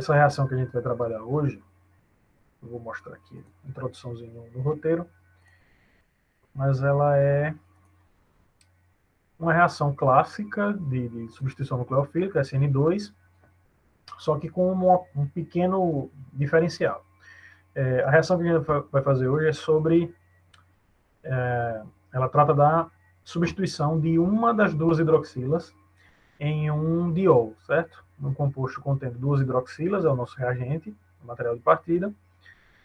essa reação que a gente vai trabalhar hoje, eu vou mostrar aqui a introduçãozinha no roteiro, mas ela é uma reação clássica de substituição nucleofílica, SN2, só que com um pequeno diferencial. A reação que a gente vai fazer hoje é sobre... ela trata da substituição de uma das duas hidroxilas em um diol, certo? Um composto contendo duas hidroxilas, é o nosso reagente, o material de partida,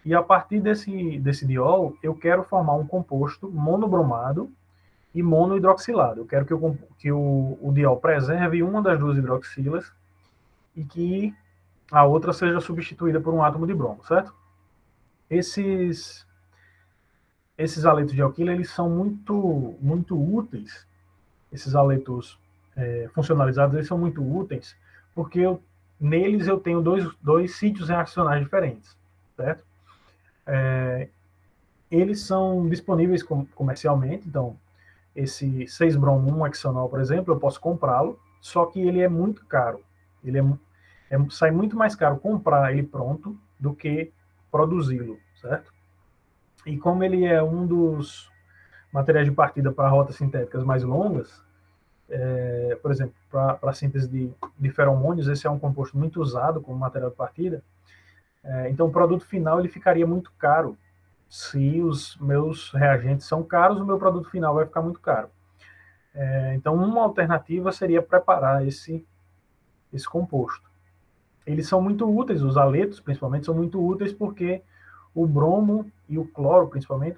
e a partir desse diol, eu quero formar um composto monobromado e monohidroxilado. Eu quero que o diol preserve uma das duas hidroxilas e que a outra seja substituída por um átomo de bromo, certo? Esses aletos de alquila, eles são muito úteis. Esses aletos funcionalizados, eles são muito úteis porque neles eu tenho dois sítios reacionais diferentes, certo? Eles são disponíveis comercialmente, então esse 6-bromo-1-hexanol, por exemplo, eu posso comprá-lo, só que ele é muito caro. Ele sai muito mais caro comprar ele pronto do que produzi-lo, certo? E como ele é um dos materiais de partida para rotas sintéticas mais longas, por exemplo, para a síntese de feromônios, esse é um composto muito usado como material de partida, então o produto final ele ficaria muito caro. Se os meus reagentes são caros, o meu produto final vai ficar muito caro. Então, uma alternativa seria preparar esse composto. Eles são muito úteis, os aletos, principalmente, são muito úteis porque o bromo e o cloro, principalmente,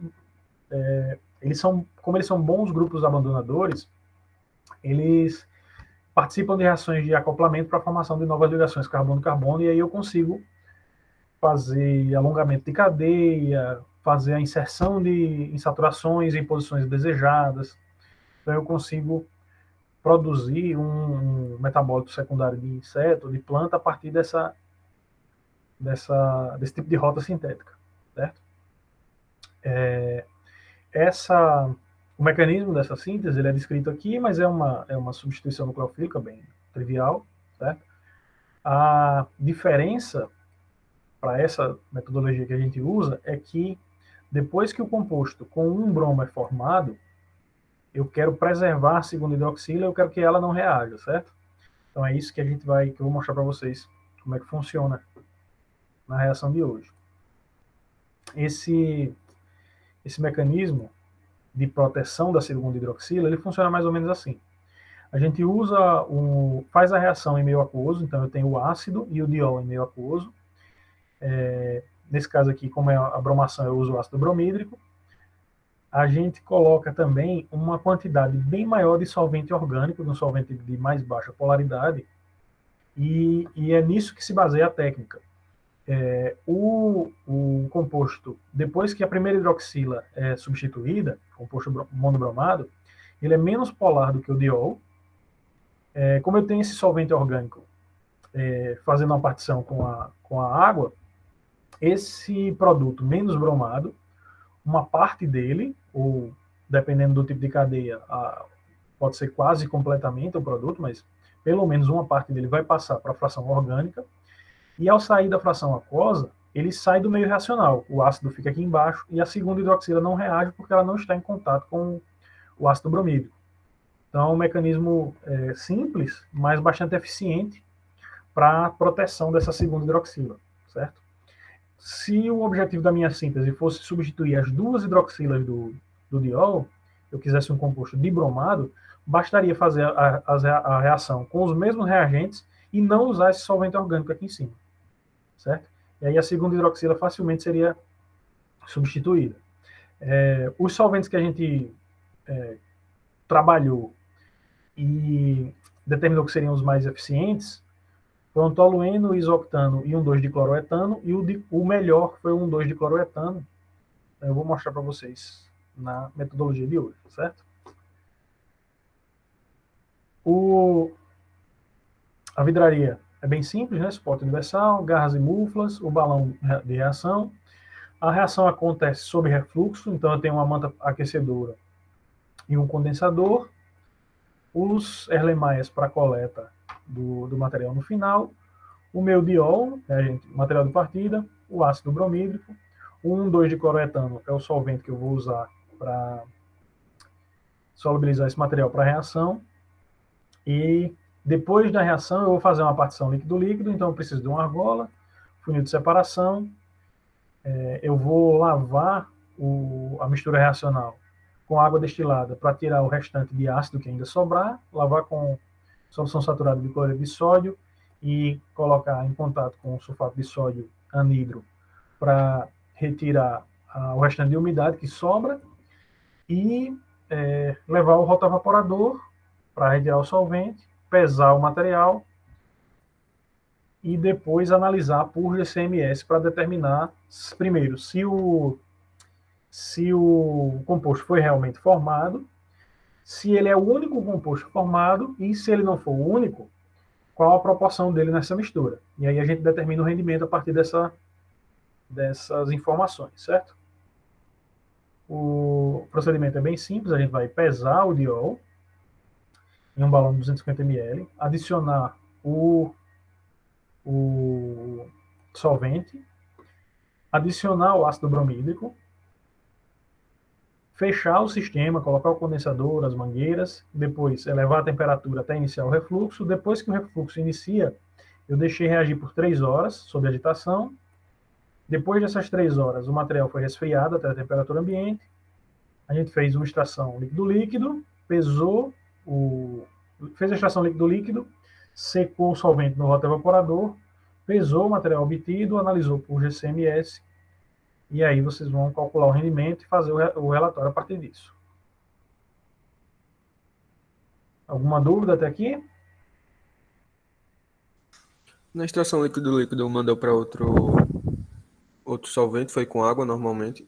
como eles são bons grupos abandonadores, eles participam de reações de acoplamento para a formação de novas ligações carbono-carbono, e aí eu consigo fazer alongamento de cadeia, fazer a inserção de insaturações em posições desejadas. Então eu consigo produzir um metabólito secundário de inseto, de planta, a partir desse tipo de rota sintética, certo? O mecanismo dessa síntese ele é descrito aqui, mas é uma substituição nucleofílica bem trivial, certo? A diferença para essa metodologia que a gente usa é que depois que o composto com um bromo é formado, eu quero preservar a segunda hidroxila, eu quero que ela não reaja, certo? Então é isso que eu vou mostrar para vocês como é que funciona na reação de hoje. Esse mecanismo de proteção da segunda hidroxila, ele funciona mais ou menos assim. A gente faz a reação em meio aquoso, então eu tenho o ácido e o diol em meio aquoso. Nesse caso aqui, como é a bromação, eu uso o ácido bromídrico. A gente coloca também uma quantidade bem maior de solvente orgânico, de um solvente de mais baixa polaridade, e é nisso que se baseia a técnica. O composto, depois que a primeira hidroxila é substituída, composto monobromado, ele é menos polar do que o diol. Como eu tenho esse solvente orgânico fazendo uma partição com a água, esse produto menos bromado, uma parte dele, ou dependendo do tipo de cadeia, pode ser quase completamente o produto, mas pelo menos uma parte dele vai passar para a fração orgânica, e ao sair da fração aquosa, ele sai do meio reacional. O ácido fica aqui embaixo e a segunda hidroxila não reage porque ela não está em contato com o ácido bromídrico. Então é um mecanismo simples, mas bastante eficiente para a proteção dessa segunda hidroxila, certo? Se o objetivo da minha síntese fosse substituir as duas hidroxilas do diol, eu quisesse um composto dibromado, bastaria fazer a reação com os mesmos reagentes e não usar esse solvente orgânico aqui em cima, certo? E aí a segunda hidroxila facilmente seria substituída. Os solventes que a gente trabalhou e determinou que seriam os mais eficientes foi um tolueno, isoctano e um 2-dicloroetano, e o melhor foi um 2-dicloroetano. Eu vou mostrar para vocês na metodologia de hoje, certo? A vidraria é bem simples, né? Suporte universal, garras e muflas, o balão de reação. A reação acontece sob refluxo, então eu tenho uma manta aquecedora e um condensador. Os erlenmeyers para coleta do material no final, o meu diol, material de partida, o ácido bromídrico, o 1,2 de cloroetano é o solvente que eu vou usar para solubilizar esse material para a reação, e depois da reação eu vou fazer uma partição líquido-líquido, então eu preciso de uma argola, funil de separação, eu vou lavar a mistura reacional com água destilada para tirar o restante de ácido que ainda sobrar, lavar com solução saturada de cloreto de sódio e colocar em contato com o sulfato de sódio anidro para retirar o restante de umidade que sobra e levar o rotovaporador para retirar o solvente, pesar o material e depois analisar por GCMS para determinar, primeiro, se o composto foi realmente formado, se ele é o único composto formado e, se ele não for o único, qual a proporção dele nessa mistura. E aí a gente determina o rendimento a partir dessas informações, certo? O procedimento é bem simples, a gente vai pesar o diol em um balão de 250 ml, adicionar o solvente, adicionar o ácido bromídrico, fechar o sistema, colocar o condensador, as mangueiras, depois elevar a temperatura até iniciar o refluxo. Depois que o refluxo inicia, eu deixei reagir por 3 horas sob agitação. Depois dessas 3 horas, o material foi resfriado até a temperatura ambiente. A gente fez uma extração líquido-líquido, pesou, fez a extração líquido-líquido, secou o solvente no rotoevaporador, pesou o material obtido, analisou por GCMS, e aí vocês vão calcular o rendimento e fazer o relatório a partir disso. Alguma dúvida até aqui? Na extração líquido-líquido mandou para outro solvente, foi com água normalmente.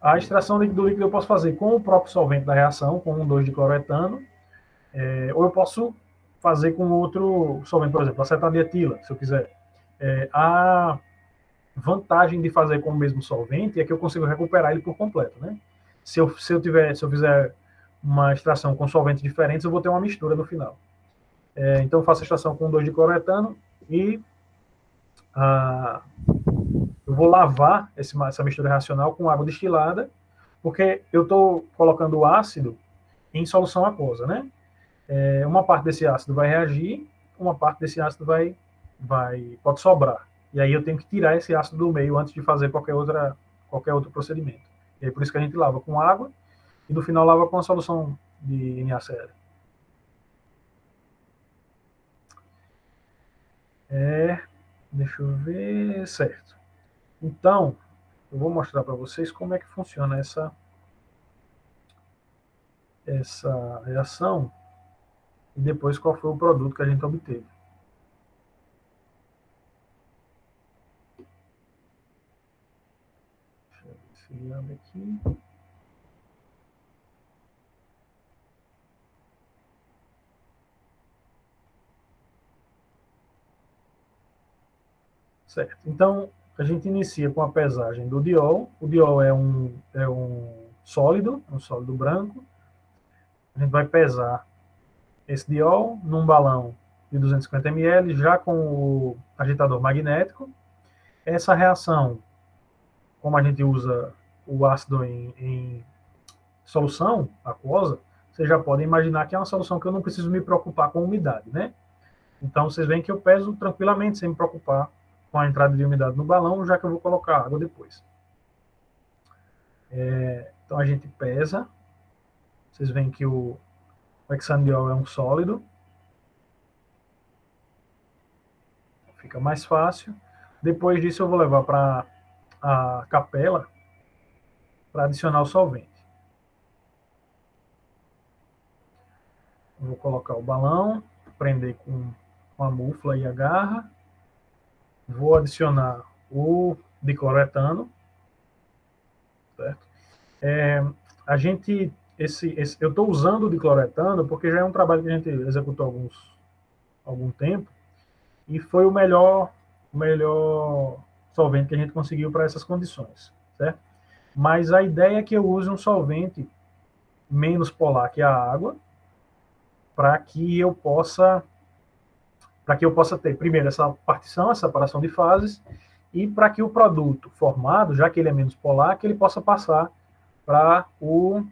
A extração líquido-líquido eu posso fazer com o próprio solvente da reação, com 1,2 de cloroetano, ou eu posso fazer com outro solvente, por exemplo, acetato de etila, se eu quiser. A vantagem de fazer com o mesmo solvente é que eu consigo recuperar ele por completo, né? Se eu fizer uma extração com solventes diferentes, eu vou ter uma mistura no final. Então eu faço a extração com 2 de cloroetano e eu vou lavar essa mistura reacional com água destilada, porque eu estou colocando o ácido em solução aquosa, né? Uma parte desse ácido vai reagir, uma parte desse ácido pode sobrar. E aí eu tenho que tirar esse ácido do meio antes de fazer qualquer outro procedimento. E aí por isso que a gente lava com água e no final lava com a solução de NaCl. Deixa eu ver, certo. Então, eu vou mostrar para vocês como é que funciona essa reação e depois qual foi o produto que a gente obteve. Deixa eu ver se ele abre aqui. Certo. Então, a gente inicia com a pesagem do diol. O diol é um sólido branco. A gente vai pesar esse diol num balão de 250 ml, já com o agitador magnético. Essa reação, como a gente usa o ácido em solução aquosa, vocês já podem imaginar que é uma solução que eu não preciso me preocupar com umidade, né? Então, vocês veem que eu peso tranquilamente, sem me preocupar com a entrada de umidade no balão, já que eu vou colocar água depois. Então, a gente pesa. Vocês veem que o hexandiol é um sólido. Fica mais fácil. Depois disso, eu vou levar para a capela para adicionar o solvente. Eu vou colocar o balão, prender com a mufla e a garra. Vou adicionar o dicloroetano, certo? Eu estou usando o dicloroetano porque já é um trabalho que a gente executou algum tempo e foi o melhor solvente que a gente conseguiu para essas condições, certo? Mas a ideia é que eu use um solvente menos polar que a água, para que eu possa para que eu possa ter, primeiro, essa partição, essa separação de fases, e para que o produto formado, já que ele é menos polar, que ele possa passar para o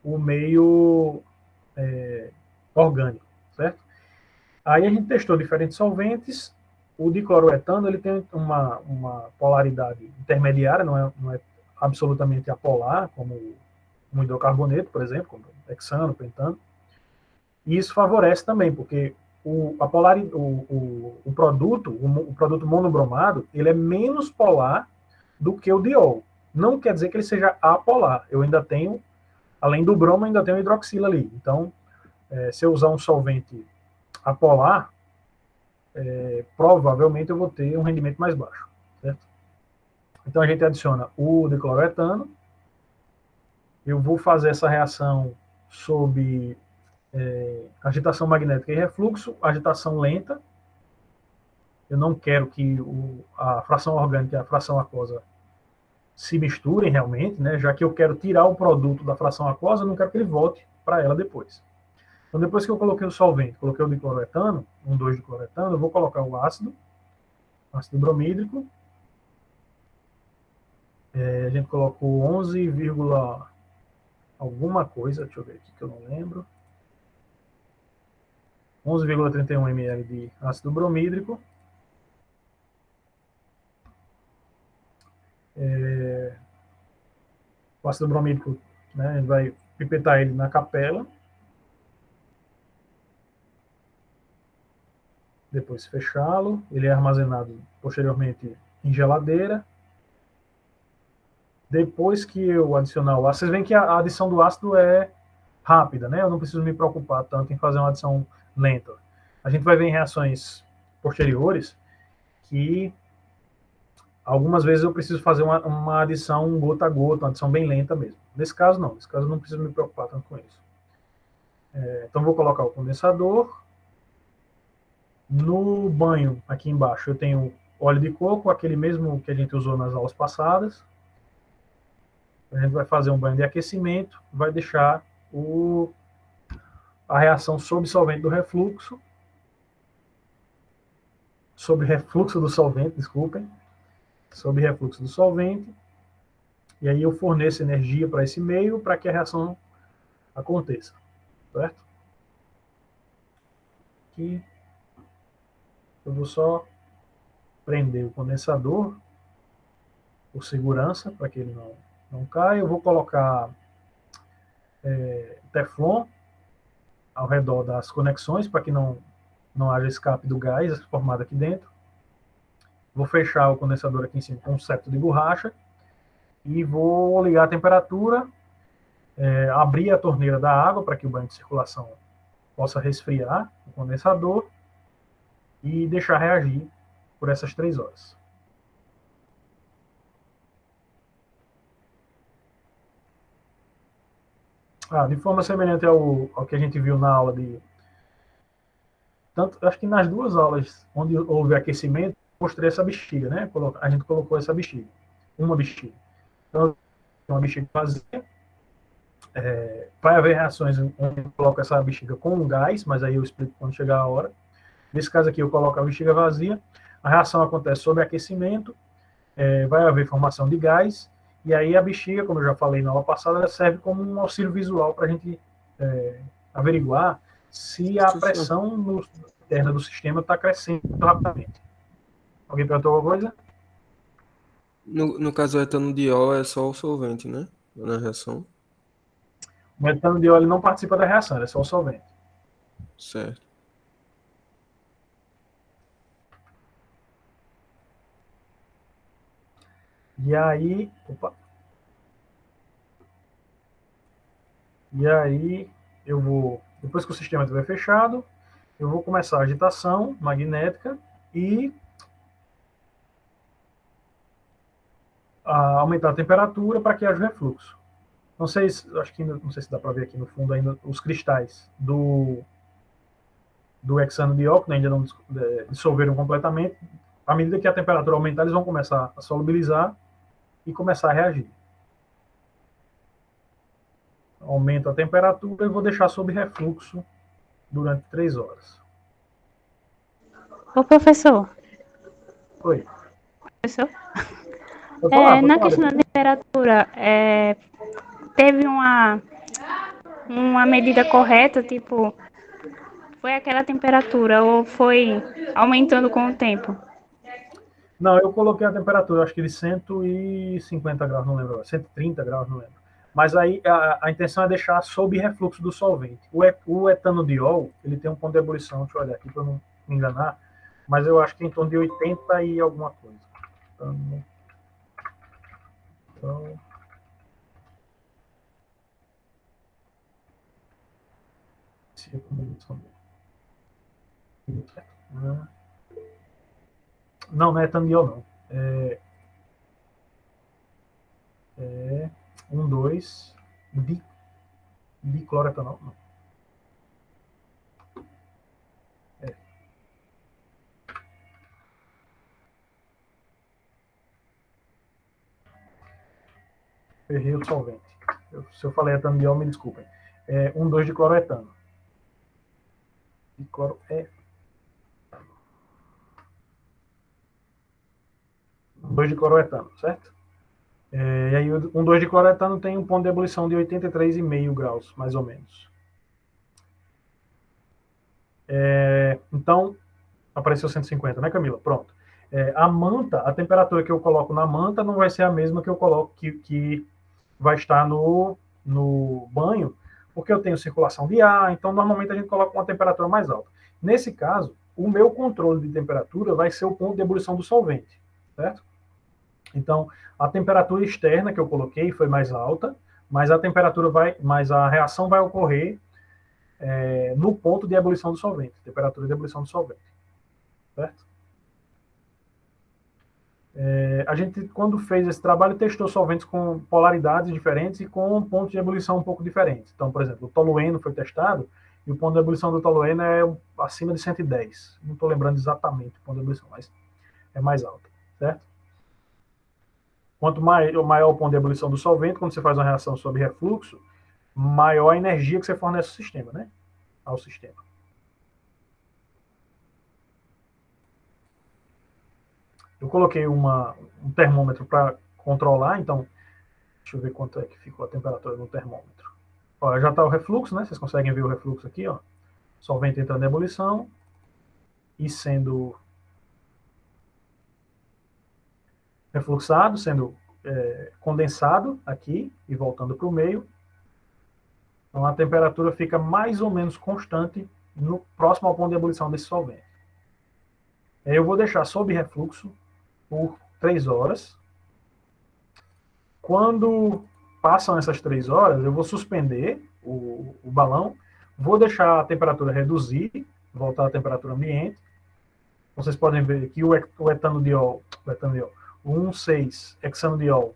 meio orgânico, certo? Aí a gente testou diferentes solventes. O dicloroetano ele tem uma polaridade intermediária, não é absolutamente apolar, como o hidrocarboneto, por exemplo, como hexano, pentano. E isso favorece também, porque o produto monobromado ele é menos polar do que o diol. Não quer dizer que ele seja apolar. Eu ainda tenho, além do bromo, ainda tenho hidroxila ali. Então, se eu usar um solvente apolar, provavelmente eu vou ter um rendimento mais baixo, certo? Então a gente adiciona o dicloroetano, eu vou fazer essa reação sob agitação magnética e refluxo, agitação lenta. Eu não quero que a fração orgânica e a fração aquosa se misturem realmente, né? Já que eu quero tirar o produto da fração aquosa, eu não quero que ele volte para ela depois. Então, depois que eu coloquei o solvente, coloquei o dicloroetano, 1,2 de cloretano, eu vou colocar o ácido bromídrico. A gente colocou 11, alguma coisa, deixa eu ver aqui que eu não lembro. 11,31 ml de ácido bromídrico. O ácido bromídrico, né, a gente vai pipetar ele na capela. Depois fechá-lo. Ele é armazenado posteriormente em geladeira. Depois que eu adicionar o ácido, vocês veem que a adição do ácido é rápida, né? Eu não preciso me preocupar tanto em fazer uma adição lenta. A gente vai ver em reações posteriores que algumas vezes eu preciso fazer uma adição gota a gota, uma adição bem lenta mesmo. Nesse caso, não. Nesse caso, eu não preciso me preocupar tanto com isso. Então, vou colocar o condensador. No banho, aqui embaixo, eu tenho óleo de coco, aquele mesmo que a gente usou nas aulas passadas. A gente vai fazer um banho de aquecimento, vai deixar a reação sob solvente do refluxo, sob refluxo do solvente, desculpem, sob refluxo do solvente, e aí eu forneço energia para esse meio para que a reação aconteça, certo? Aqui eu vou só prender o condensador por segurança, para que ele não caia. Eu vou colocar Teflon ao redor das conexões para que não haja escape do gás formado aqui dentro. Vou fechar o condensador aqui em cima com um septo de borracha e vou ligar a temperatura, abrir a torneira da água para que o banho de circulação possa resfriar o condensador e deixar reagir por essas 3 horas. De forma semelhante ao que a gente viu na aula acho que nas 2 aulas onde houve aquecimento, mostrei essa bexiga, né? A gente colocou essa bexiga, uma bexiga. Então, uma bexiga vazia. Vai haver reações onde eu coloco essa bexiga com gás, mas aí eu explico quando chegar a hora. Nesse caso aqui, eu coloco a bexiga vazia, a reação acontece sob aquecimento, vai haver formação de gás, e aí a bexiga, como eu já falei na aula passada, ela serve como um auxílio visual para a gente averiguar se a pressão interna do sistema está crescendo rapidamente. Alguém perguntou alguma coisa? No caso, o etanodiol é só o solvente, né? Na reação. O etanodiol ele não participa da reação, ele é só o solvente. Certo. E aí, eu vou, depois que o sistema estiver fechado, eu vou começar a agitação magnética e aumentar a temperatura para que haja refluxo. Não sei, acho que não sei se dá para ver aqui no fundo ainda os cristais do hexano de óxido ainda não dissolveram completamente. À medida que a temperatura aumentar, eles vão começar a solubilizar e começar a reagir. Aumento a temperatura e vou deixar sob refluxo durante 3 horas. Ô, professor. Oi. Professor? Pode falar, pode Na falar. questão da temperatura, teve uma medida correta, tipo, foi aquela temperatura ou foi aumentando com o tempo? Não, eu coloquei a temperatura, acho que de 150 graus, não lembro, 130 graus, não lembro. Mas aí a intenção é deixar sob refluxo do solvente. O etanodiol, ele tem um ponto de ebulição, deixa eu olhar aqui para não me enganar, mas eu acho que em torno de 80 e alguma coisa. Então não, não é etanodiol, não. É 2 dicloretanol, não. Errei o solvente. Se eu falei etanodiol, me desculpem. É 2 de cloroetano. De cloro é 2 de cloroetano, certo? E aí, 2 de cloroetano tem um ponto de ebulição de 83,5 graus, mais ou menos. Então, apareceu 150, né, Camila? Pronto. A manta, a temperatura que eu coloco na manta não vai ser a mesma que eu coloco, que vai estar no banho, porque eu tenho circulação de ar, então normalmente a gente coloca uma temperatura mais alta. Nesse caso, o meu controle de temperatura vai ser o ponto de ebulição do solvente, certo? Então, a temperatura externa que eu coloquei foi mais alta, mas a reação vai ocorrer no ponto de ebulição do solvente, temperatura de ebulição do solvente, certo? A gente, quando fez esse trabalho, testou solventes com polaridades diferentes e com pontos de ebulição um pouco diferentes. Então, por exemplo, o tolueno foi testado e o ponto de ebulição do tolueno é acima de 110. Não estou lembrando exatamente o ponto de ebulição, mas é mais alto, certo? Quanto maior o ponto de ebulição do solvente, quando você faz uma reação sob refluxo, maior a energia que você fornece ao sistema, né? Ao sistema. Eu coloquei um termômetro para controlar, então, deixa eu ver quanto é que ficou a temperatura no termômetro. Ó, já está o refluxo, né? Vocês conseguem ver o refluxo aqui, ó. Solvente entrando em ebulição e sendo refluxado, sendo condensado aqui e voltando para o meio. Então a temperatura fica mais ou menos constante no próximo ao ponto de ebulição desse solvente. Eu vou deixar sob refluxo por 3 horas. Quando passam essas 3 horas, eu vou suspender o balão, vou deixar a temperatura reduzir, voltar à temperatura ambiente. Vocês podem ver que o etanodiol, o 1,6-hexanodiol,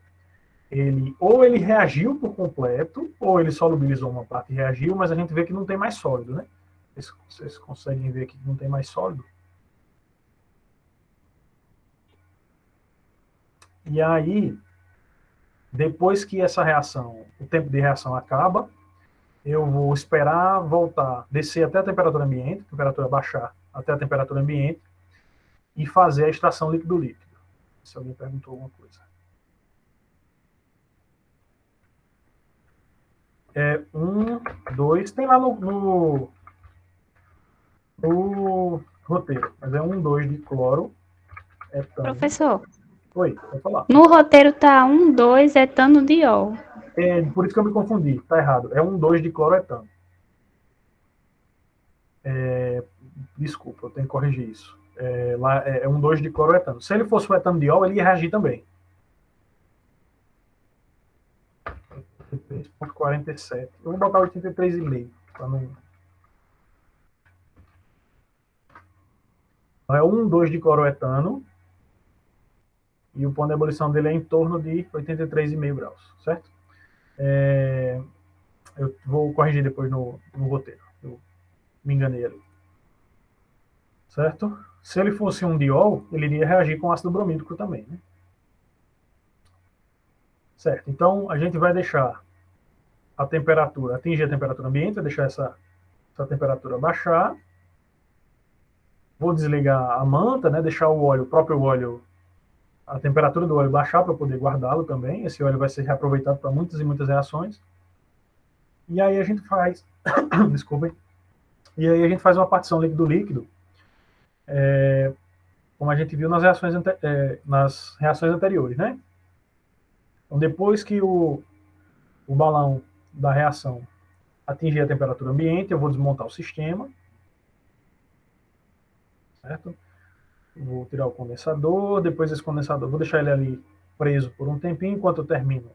ele reagiu por completo, ou ele solubilizou uma parte e reagiu, mas a gente vê que não tem mais sólido, né? Vocês conseguem ver que não tem mais sólido? E aí, depois que essa reação, o tempo de reação acaba, eu vou esperar voltar, descer até a temperatura ambiente, a temperatura baixar até a temperatura ambiente, e fazer a extração líquido-líquido. Se alguém perguntou alguma coisa. 2, tem lá no roteiro, mas é 2 de cloro. Professor. Oi, pode falar. No roteiro tá 2 etanodiol. Por isso que eu me confundi, tá errado. É 2 de cloroetano. Desculpa, eu tenho que corrigir isso. Lá é 2 de cloroetano. Se ele fosse o etanodiol, ele ia reagir também. 83,47. Eu vou botar 83,5 para não. É 2 de cloroetano e o ponto de ebulição dele é em torno de 83,5 graus, certo? Eu vou corrigir depois no roteiro. Eu me enganei ali. Certo? Se ele fosse um diol, ele iria reagir com ácido bromídico também, né? Certo. Então, a gente vai deixar a temperatura, atingir a temperatura ambiente, vai deixar essa temperatura baixar. Vou desligar a manta, né, deixar o próprio óleo, a temperatura do óleo baixar para poder guardá-lo também. Esse óleo vai ser reaproveitado para muitas e muitas reações. E aí a gente faz, desculpem, e aí a gente faz uma partição líquido-líquido, como a gente viu nas reações anteriores, né? Então, depois que o balão da reação atingir a temperatura ambiente, eu vou desmontar o sistema, certo? Vou tirar o condensador, depois esse condensador, vou deixar ele ali preso por um tempinho, enquanto eu termino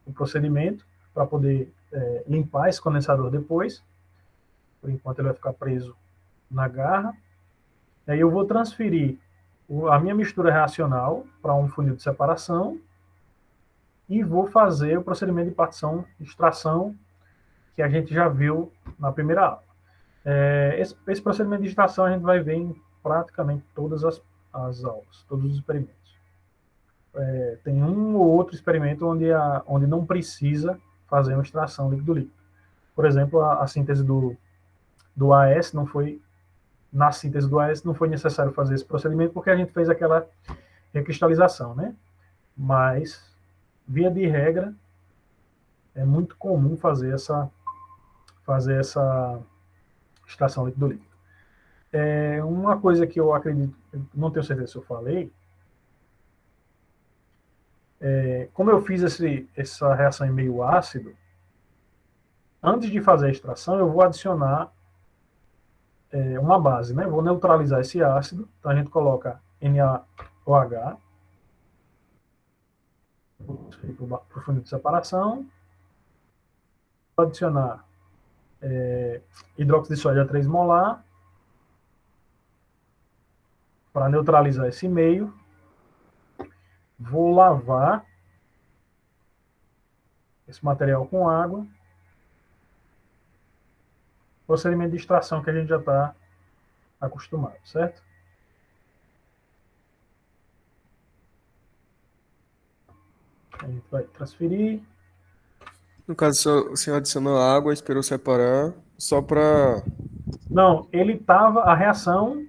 o procedimento, para poder limpar esse condensador depois. Por enquanto ele vai ficar preso na garra. E aí eu vou transferir a minha mistura reacional para um funil de separação e vou fazer o procedimento de partição e extração que a gente já viu na primeira aula. Esse procedimento de extração a gente vai ver em praticamente todas as aulas, todos os experimentos. Tem um ou outro experimento onde não precisa fazer uma extração líquido-líquido. Por exemplo, a síntese do AS não foi, na síntese do AS não foi necessário fazer esse procedimento porque a gente fez aquela recristalização, né? Mas, via de regra, é muito comum fazer essa extração líquido-líquido. Uma coisa que eu acredito, não tenho certeza se eu falei, como eu fiz essa reação em meio ácido, antes de fazer a extração, eu vou adicionar uma base, né? Vou neutralizar esse ácido, então a gente coloca NaOH para o funil de separação, vou adicionar hidróxido de sódio a 3 molar, para neutralizar esse meio, vou lavar esse material com água, procedimento de extração que a gente já está acostumado, certo? A gente vai transferir. No caso, o senhor adicionou água, esperou separar, só para... Não, a reação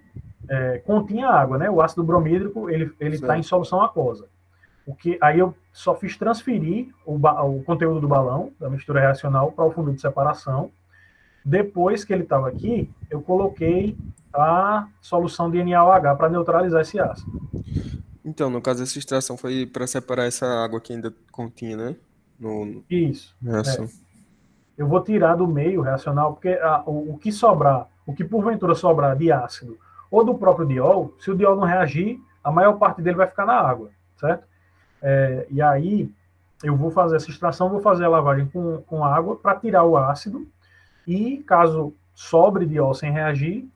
continha água, né? O ácido bromídrico, ele está em solução aquosa. Aí eu só fiz transferir o conteúdo do balão, da mistura reacional, para o funil de separação. Depois que ele estava aqui, eu coloquei a solução de NaOH para neutralizar esse ácido. Então, no caso, essa extração foi para separar essa água que ainda continha, né? Isso. Reação. Eu vou tirar do meio reacional, porque o que sobrar, o que porventura sobrar de ácido ou do próprio diol, se o diol não reagir, a maior parte dele vai ficar na água, certo? E aí eu vou fazer essa extração, vou fazer a lavagem com água para tirar o ácido, e caso sobre diol sem reagir,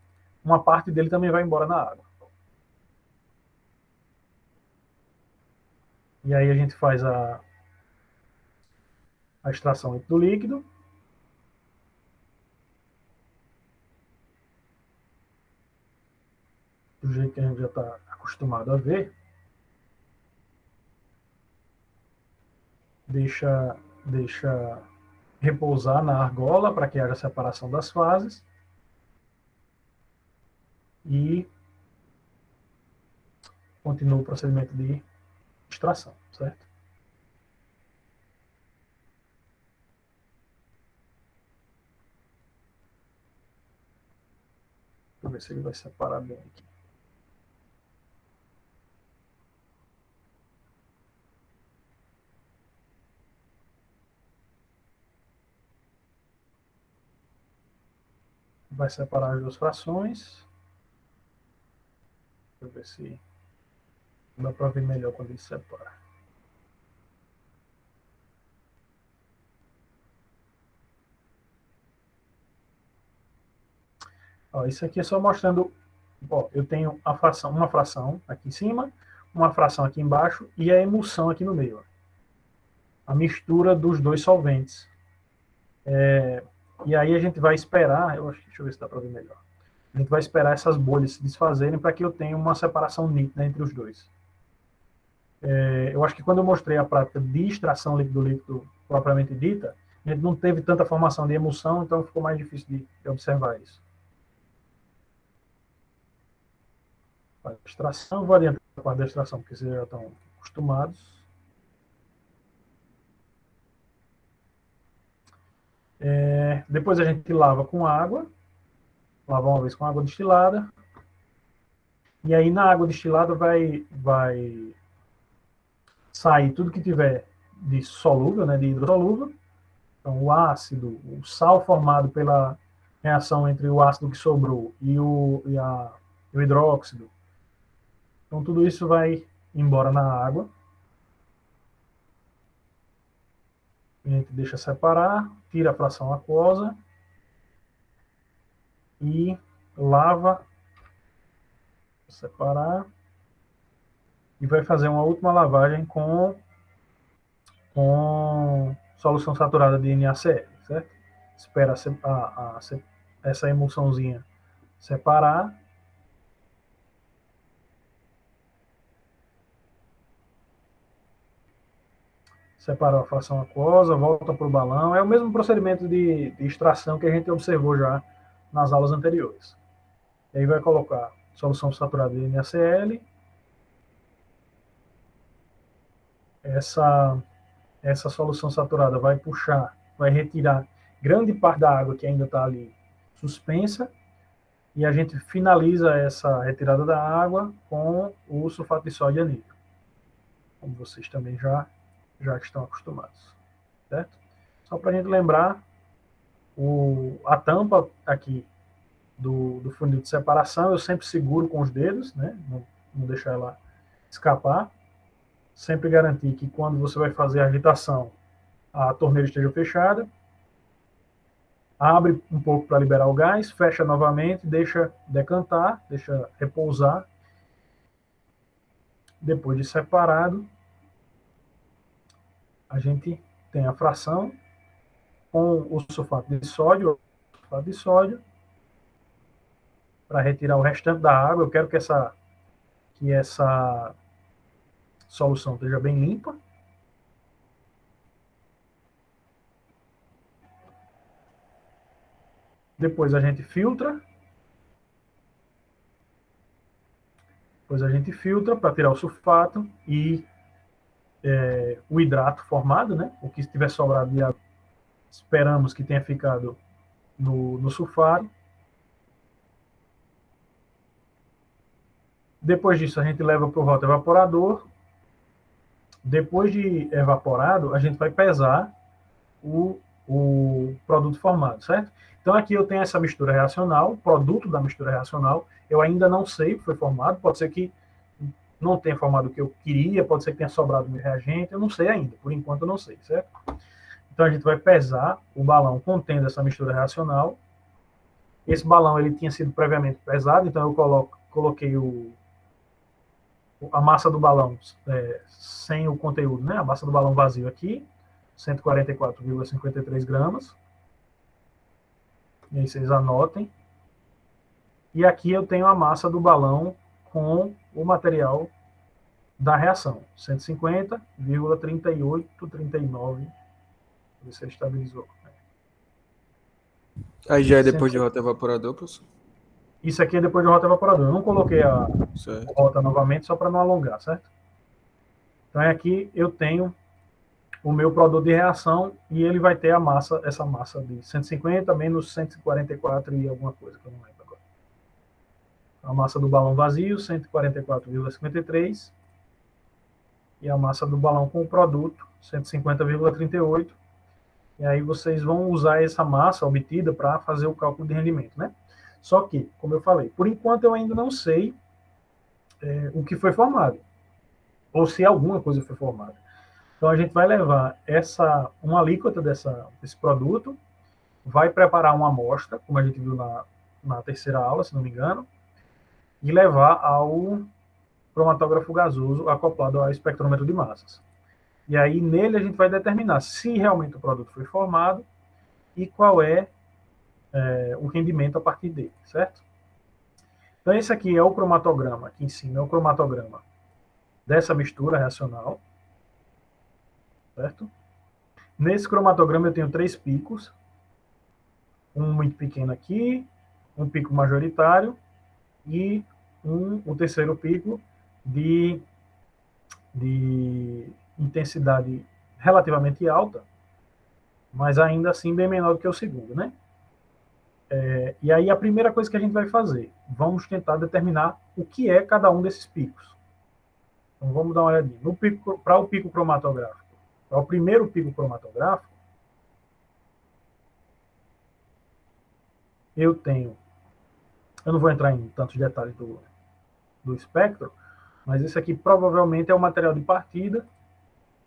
uma parte dele também vai embora na água. E aí a gente faz a extração do líquido. Do jeito que a gente já está acostumado a ver. Deixa repousar na argola para que haja separação das fases. E continua o procedimento de extração, certo? Deixa eu ver se ele vai separar bem aqui. Vai separar as duas frações. Deixa eu ver se dá para ver melhor quando ele separa. Ó, isso aqui é só mostrando. Ó, eu tenho uma fração aqui em cima, uma fração aqui embaixo e a emulsão aqui no meio. Ó. A mistura dos dois solventes. E aí a gente vai esperar, deixa eu ver se dá para ver melhor. A gente vai esperar essas bolhas se desfazerem para que eu tenha uma separação nítida entre os dois. Eu acho que quando eu mostrei a prática de extração líquido-líquido propriamente dita, a gente não teve tanta formação de emulsão, então ficou mais difícil de observar isso. Para a extração, vou adiantar a parte da extração, porque vocês já estão acostumados. Depois a gente lava com água, lava uma vez com água destilada, e aí na água destilada vai sair tudo que tiver de solúvel, né, de hidrossolúvel. Então, o ácido, o sal formado pela reação entre o ácido que sobrou e o hidróxido. Então, tudo isso vai embora na água. A gente deixa separar, tira a fração aquosa e lava, separar, e vai fazer uma última lavagem com solução saturada de NaCl, certo? Espera essa emulsãozinha separar. Separou a fração aquosa, volta para o balão. É o mesmo procedimento de extração que a gente observou já nas aulas anteriores. E aí vai colocar solução saturada de NaCl. Essa solução saturada vai puxar, vai retirar grande parte da água que ainda está ali suspensa, e a gente finaliza essa retirada da água com o sulfato de sódio anídrico, como vocês também já estão acostumados, certo? Só para a gente lembrar, a tampa aqui do funil de separação eu sempre seguro com os dedos, né? Não deixar ela escapar. Sempre garantir que quando você vai fazer a agitação, a torneira esteja fechada. Abre um pouco para liberar o gás, fecha novamente, deixa decantar, deixa repousar. Depois de separado, a gente tem a fração com o sulfato de sódio, para retirar o restante da água. Eu quero que essa solução esteja bem limpa. Depois a gente filtra. Para tirar o sulfato e o hidrato formado, né? O que estiver sobrado de água, esperamos que tenha ficado no sulfato. Depois disso, a gente leva para o rotoevaporador. Depois de evaporado, a gente vai pesar o produto formado, certo? Então, aqui eu tenho essa mistura reacional, produto da mistura reacional. Eu ainda não sei o que foi formado, pode ser que não tenha formado o que eu queria, pode ser que tenha sobrado meu reagente, eu não sei ainda, por enquanto eu não sei, certo? Então, a gente vai pesar o balão contendo essa mistura reacional. Esse balão ele tinha sido previamente pesado, então eu coloquei a massa do balão sem o conteúdo, né? A massa do balão vazio aqui, 144,53 gramas. E aí vocês anotem. E aqui eu tenho a massa do balão com o material da reação, 150,3839. Ver se ele estabilizou. Aí já é depois de rotoevaporador, professor? Isso aqui é depois de rotoevaporador. Eu não coloquei a rota novamente só para não alongar, certo? Então aqui eu tenho o meu produto de reação e ele vai ter essa massa de 150 menos 144 e alguma coisa, que eu não lembro agora. A massa do balão vazio, 144,53, e a massa do balão com o produto, 150,38. E aí vocês vão usar essa massa obtida para fazer o cálculo de rendimento, né? Só que, como eu falei, por enquanto eu ainda não sei o que foi formado, ou se alguma coisa foi formada. Então a gente vai levar uma alíquota desse produto, vai preparar uma amostra, como a gente viu na terceira aula, se não me engano, e levar ao cromatógrafo gasoso acoplado ao espectrômetro de massas. E aí nele a gente vai determinar se realmente o produto foi formado e qual é o rendimento a partir dele, certo? Então esse aqui é o cromatograma, aqui em cima é o cromatograma dessa mistura reacional, certo? Nesse cromatograma eu tenho 3 picos, um muito pequeno aqui, um pico majoritário e o terceiro pico de intensidade relativamente alta, mas ainda assim bem menor do que o segundo, né? E aí a primeira coisa que a gente vai fazer, vamos tentar determinar o que é cada um desses picos. Então vamos dar uma olhadinha. Para o pico cromatográfico, para o primeiro pico cromatográfico, eu não vou entrar em tantos detalhes do espectro, mas esse aqui provavelmente é o material de partida.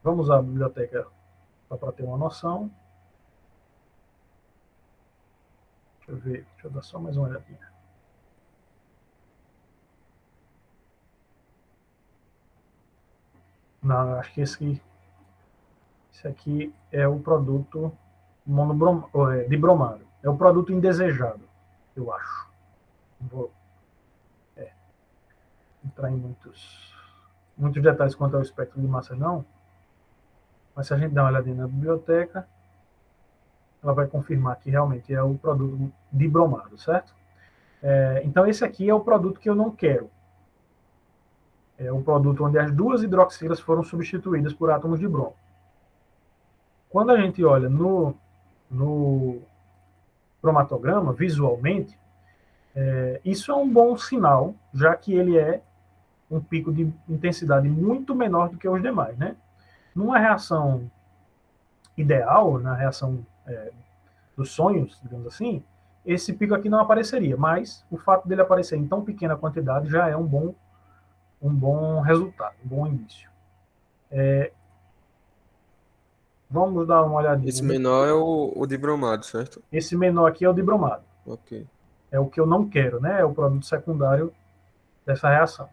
Vamos usar a biblioteca para ter uma noção. Deixa eu dar só mais uma olhadinha. Não, acho que esse aqui é o produto de bromado. É o produto indesejado, eu acho. Não vou entrar em muitos detalhes quanto ao espectro de massas, não. Mas se a gente dá uma olhadinha na biblioteca, ela vai confirmar que realmente é o produto de bromado, certo? Então esse aqui é o produto que eu não quero. É o produto onde as duas hidroxilas foram substituídas por átomos de bromo. Quando a gente olha no cromatograma, visualmente, isso é um bom sinal, já que ele é um pico de intensidade muito menor do que os demais, né? Numa reação ideal, na reação dos sonhos, digamos assim, esse pico aqui não apareceria, mas o fato dele aparecer em tão pequena quantidade já é um bom resultado, um bom indício. Vamos dar uma olhadinha. Esse menor é o de bromado, certo? Esse menor aqui é o de bromado. Ok. É o que eu não quero, né? É o produto secundário dessa reação.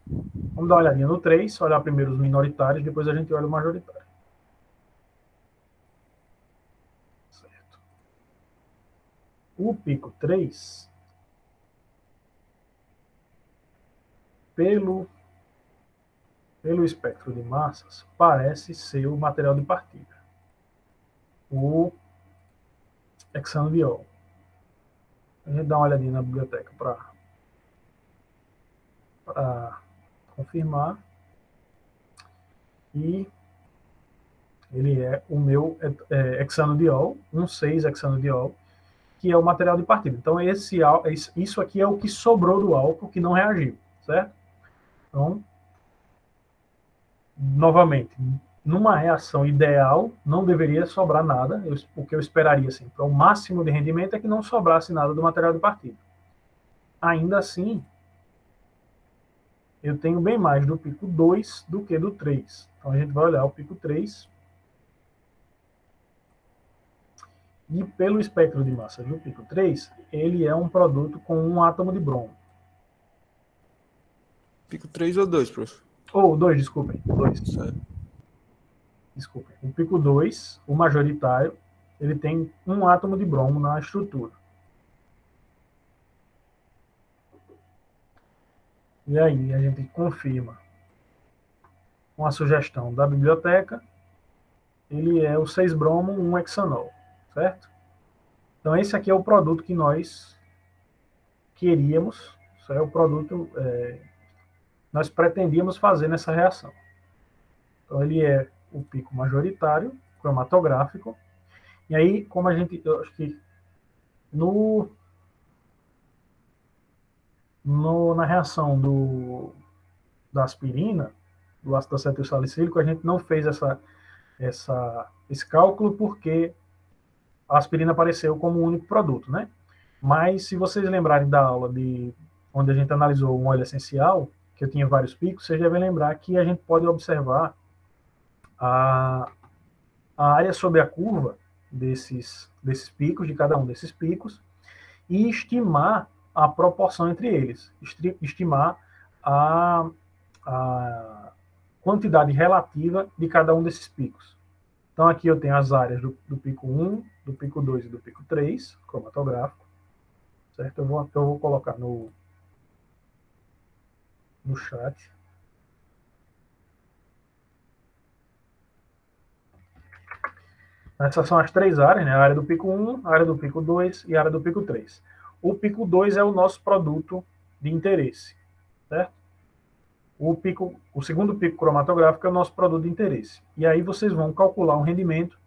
Vamos dar uma olhadinha no 3, olhar primeiro os minoritários, depois a gente olha o majoritário. Certo. O pico 3, pelo espectro de massas, parece ser o material de partida, o hexanediol. A gente dá uma olhadinha na biblioteca para confirmar. E ele é o meu hexanediol, 1,6-hexanediol, que é o material de partida. Então, isso aqui é o que sobrou do álcool que não reagiu, certo? Então, novamente, numa reação ideal, não deveria sobrar nada. O que eu esperaria, assim, para o máximo de rendimento é que não sobrasse nada do material de partida. Ainda assim, eu tenho bem mais do pico 2 do que do 3. Então, a gente vai olhar o pico 3. E pelo espectro de massa do pico 3, ele é um produto com um átomo de bromo. Pico 3 ou 2, professor? Ou 2, desculpem. 2. Certo. Desculpem. O pico 2, o majoritário, ele tem um átomo de bromo na estrutura. E aí a gente confirma com a sugestão da biblioteca, ele é o 6-bromo, 1-hexanol, certo? Então esse aqui é o produto que nós queríamos, isso é o produto nós pretendíamos fazer nessa reação. Então ele é o pico majoritário, cromatográfico, e aí, como eu acho que na reação da aspirina, do ácido acetilsalicílico, a gente não fez esse cálculo porque a aspirina apareceu como um único produto, né? Mas se vocês lembrarem da aula onde a gente analisou um óleo essencial, que eu tinha vários picos, vocês devem lembrar que a gente pode observar a área sobre a curva desses picos, de cada um desses picos, e estimar a proporção entre eles, estimar a quantidade relativa de cada um desses picos. Então aqui eu tenho as áreas do pico 1, do pico 2 e do pico 3, cromatográfico, certo? Eu vou colocar no chat. Essas são as três áreas, né? A área do pico 1, a área do pico 2 e a área do pico 3. O pico 2 é o nosso produto de interesse. certo? O segundo pico cromatográfico é o nosso produto de interesse. E aí vocês vão calcular um rendimento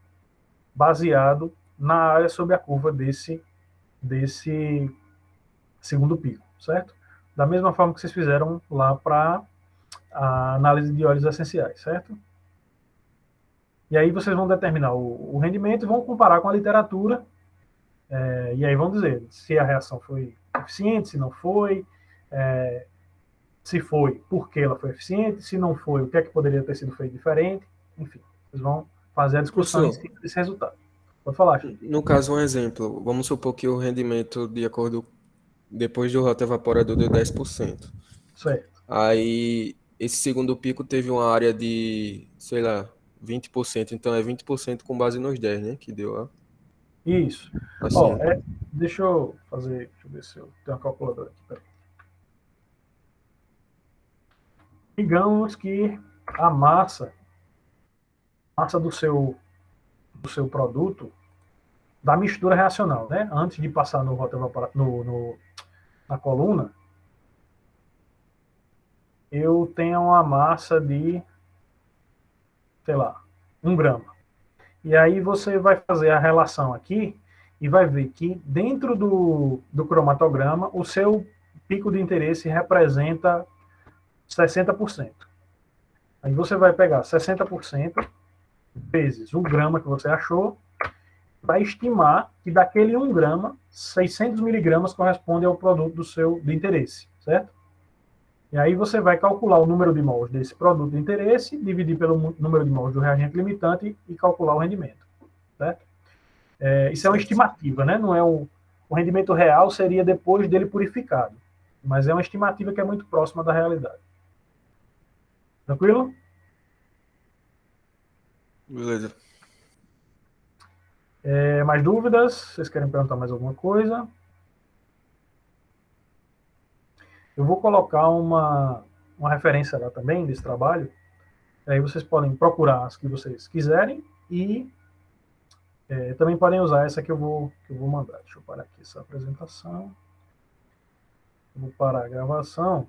baseado na área sob a curva desse segundo pico, certo? Da mesma forma que vocês fizeram lá para a análise de óleos essenciais, certo? E aí vocês vão determinar o rendimento e vão comparar com a literatura, e aí vão dizer se a reação foi eficiente, se não foi, se foi, por que ela foi eficiente, se não foi, o que é que poderia ter sido feito diferente, enfim, vocês vão fazer a discussão em Professor, cima desse resultado. Pode falar, Chico. no caso, um exemplo. Vamos supor que o rendimento, de acordo depois do rotoevaporador, deu 10%. Certo. Aí, esse segundo pico teve uma área de, sei lá, 20%. Então, é 20% com base nos 10, né? Que deu, ó. Isso. Ó, Assim. deixa eu ver se eu tenho uma calculadora aqui. Peraí. Digamos que a massa do seu produto, da mistura reacional, né? Antes de passar no na coluna, eu tenho uma massa de, sei lá, 1 grama. E aí você vai fazer a relação aqui e vai ver que dentro do cromatograma, o seu pico de interesse representa 60%. Aí você vai pegar 60% vezes 1 grama que você achou, vai estimar que daquele 1 grama, 600 miligramas corresponde ao produto de interesse, certo? E aí você vai calcular o número de mols desse produto de interesse, dividir pelo número de mols do reagente limitante e calcular o rendimento, certo? Isso é uma Certo. estimativa, né? Não é o rendimento real seria depois dele purificado, mas é uma estimativa que é muito próxima da realidade. Tranquilo? Beleza. Mais dúvidas? Vocês querem perguntar mais alguma coisa? Eu vou colocar uma referência lá também desse trabalho. Aí vocês podem procurar as que vocês quiserem e também podem usar essa que eu vou mandar. Deixa eu parar aqui essa apresentação. Eu vou parar a gravação.